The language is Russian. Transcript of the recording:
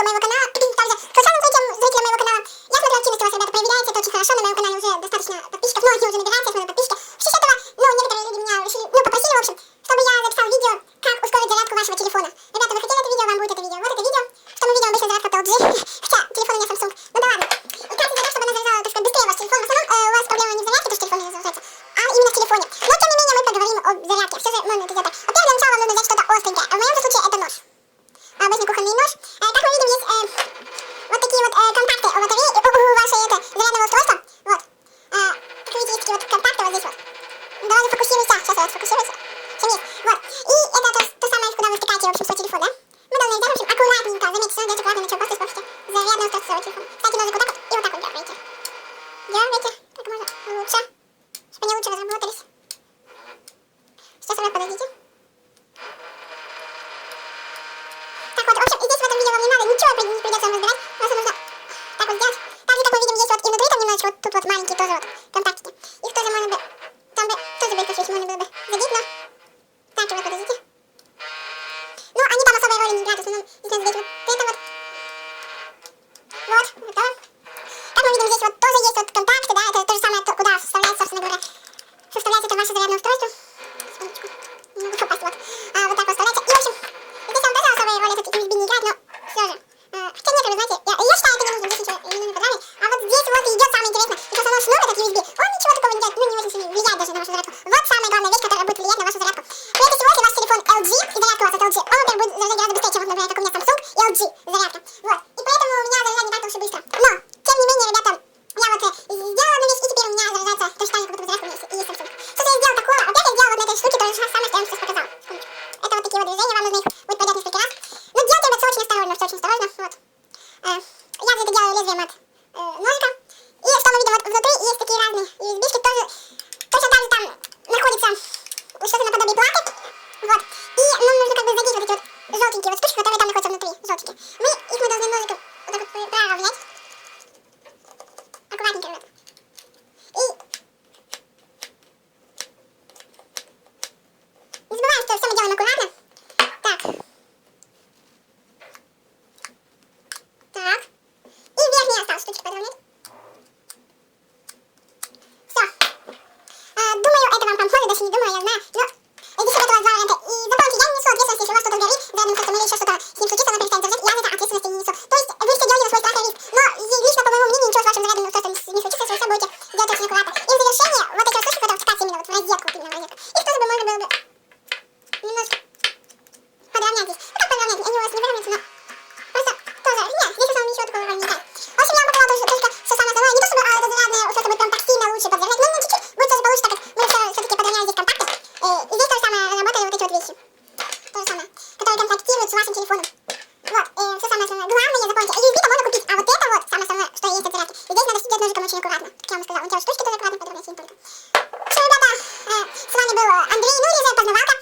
моего канала, также случайным зрителям моего канала. Я смотрю, активность у вас, ребята, проявляется, это очень хорошо, на моем канале уже достаточно подписчиков, многие уже набираются, я смотрю подписчики. В связи с этого, некоторые люди меня решили, попросили, в общем, чтобы я записал видео, как ускорить зарядку вашего телефона. Ребята, вы хотели это видео, вам будет это видео. Вот это видео, что мы видим обычно зарядка от LG, хотя телефон у меня Samsung, ну да ладно. И как сделать, чтобы она заряжала, так сказать, быстрее ваш телефон. В основном у вас проблема не в зарядке, то, что телефон не заряжается, а именно в телефоне. Но тем не менее мы поговорим об зарядке, все же можно это сделать так. Во-первых, для начала вам нужно взять что-то остренькое, а в моем случае это нож. Обычный кухонный нож. Как мы видим, есть вот такие вот контакты у батареи, у вашей зарядного устройства. Вот. Как вы видите, есть такие вот контакты вот здесь вот. Давайте фокусируйся. Сейчас я сфокусируюсь. Всем есть. Вот. И это то самое, куда вы втыкаете, в общем, свой телефон, да? Мы должны взять, в общем, аккуратненько. Заметьте, нужно взять аккуратно, ничего, просто испортите зарядное устройство своего телефона. Кстати, ножик вот так вот и вот так вот дергаете. Дергаете. Как можно лучше. Чтобы они лучше разработались. Сейчас вы подойдите. Так вот, в общем, и здесь в этом видео вам не надо ничего не придется вам разбирать. Просто нужно так вот сделать. Так же, как мы видим, есть вот и внутри там немножечко, вот тут вот маленькие тоже вот контактики. Их тоже можно бы, там бы тоже бы посвечить, можно было бы задеть, но... Так, и вот подождите. Ну, они там особой роли не играют, в основном, если задеть вот это вот. Вот, готово. Как мы видим, здесь вот тоже есть вот контакты, да, это то же самое, куда вставляется, собственно говоря, вставляется это ваше зарядное устройство. Секундочку, не могу попасть, вот. Вот так вот вставляется, и, в общем, здесь он тоже особой роли этот USB не играет, но все же. Хотя нет, вы знаете, я считаю, это не нужно, здесь ничего не нужно программе, а вот здесь вот идет самое интересное, и просто шнур этот USB, он ничего такого не делает, ну не очень сильно влияет даже на вашу зарядку. Вот самая главная вещь, которая будет влиять на вашу зарядку. Прежде всего, если ваш телефон LG, и зарядка у вас от LG, он, во-первых, будет заряжать гораздо быстрее, чем, вот, например, как у меня Samsung и LG зарядка. Вот. И поэтому у меня заряжает не так уж и быстро. Но, тем не менее, ребята, я вот сделала одну вещь, и теперь у меня заряжается точно так же, как будто зарядка у меня есть Samsung. Что же я сделала такого? Во-первых, я сделала вот на этой штуке то же самое, что я вам сейчас показала. Секундочку. Это вот такие вот движения, вам нужно их будет проделать несколько раз. Но делайте, ребят, все очень осторожно, все очень осторожно. Вот. Я это делаю лезвием от ножика. И что мы видим, вот внутри есть такие разные USB-шки, тоже точно так же там находится что-то наподобие платы. Вот. И нам нужно как бы задеть вот эти вот желтенькие вот штучки, которые там находятся внутри, желтенькие. Мы должны ножиком вот так вот проравнять. Аккуратненько, ребята. И не забываем, что все мы делаем аккуратно. Так. Так. И верхний осталось штучки подровнять. Все. Думаю, это вам поможет, даже не думаю, я знаю. Но здесь вот у вас два варианта. И запомните, я не несу ответственности, если у вас что-то горит, зарядным устройством или еще что-то с ним случится, оно перестанет держать, я за это ответственности не несу. То есть вы все делаете на свой страх и риск. Но лично, по моему мнению, ничего с вашим зарядным устройством не случится, если вы все будете делать очень аккуратно. И в завершение, вот эти вот штучки, которые втыкаются именно вот в розетку, именно в розетку, их тоже бы можно было бы немножко подровнять здесь. Ну как подровнять, они у вас не выровняются, но просто тоже, нет, здесь в основном ничего такого не делать. В общем, я вам показала только все самое основное. Не то чтобы это зарядное устройство будет прям так сильно лучше подзаряжать, но чуть-чуть будет тоже получше, так как мы все-таки подровняли здесь контакты. И здесь то же самое работали вот эти вот вещи. То же самое, которые контактируют с вашим телефоном. Вот, все самое основное. Главное, запомните, USB-то можно купить, а вот это вот самое основное, что есть от зарядки. И здесь надо сидеть ножиком очень аккуратно, как я вам сказала. Вот эти вот штучки тоже аккуратно подровнять, не только. Все, ребята, с вами был Андрей, ну или же Познавалка.